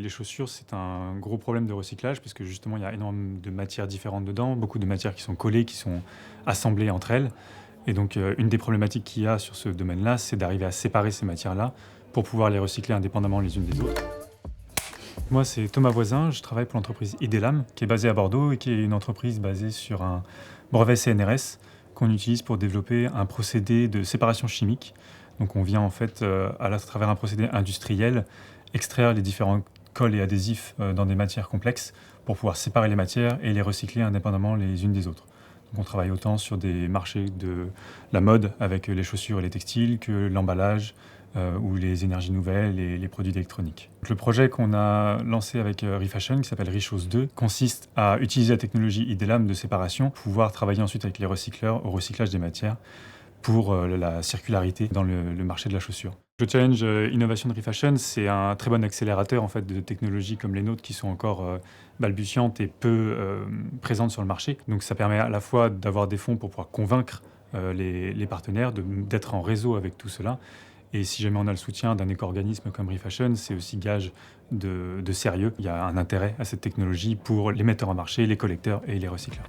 Les chaussures, c'est un gros problème de recyclage parce que justement, il y a énormément de matières différentes dedans, beaucoup de matières qui sont collées, qui sont assemblées entre elles. Et donc, une des problématiques qu'il y a sur ce domaine-là, c'est d'arriver à séparer ces matières-là pour pouvoir les recycler indépendamment les unes des autres. Moi, c'est Thomas Voisin, je travaille pour l'entreprise Idelam, qui est basée à Bordeaux et qui est une entreprise basée sur un brevet CNRS qu'on utilise pour développer un procédé de séparation chimique. Donc on vient en fait, travers un procédé industriel, extraire les différents cols et adhésifs dans des matières complexes pour pouvoir séparer les matières et les recycler indépendamment les unes des autres. Donc on travaille autant sur des marchés de la mode avec les chaussures et les textiles que l'emballage, ou les énergies nouvelles et les produits électroniques. Le projet qu'on a lancé avec Refashion, qui s'appelle Richose 2, consiste à utiliser la technologie Idelam de séparation, pour pouvoir travailler ensuite avec les recycleurs au recyclage des matières pour la circularité dans le marché de la chaussure. Le challenge innovation de Refashion, c'est un très bon accélérateur en fait, de technologies comme les nôtres qui sont encore balbutiantes et peu présentes sur le marché. Donc ça permet à la fois d'avoir des fonds pour pouvoir convaincre les partenaires, d'être en réseau avec tout cela. Et si jamais on a le soutien d'un éco-organisme comme Refashion, c'est aussi gage de sérieux. Il y a un intérêt à cette technologie pour les metteurs en marché, les collecteurs et les recycleurs.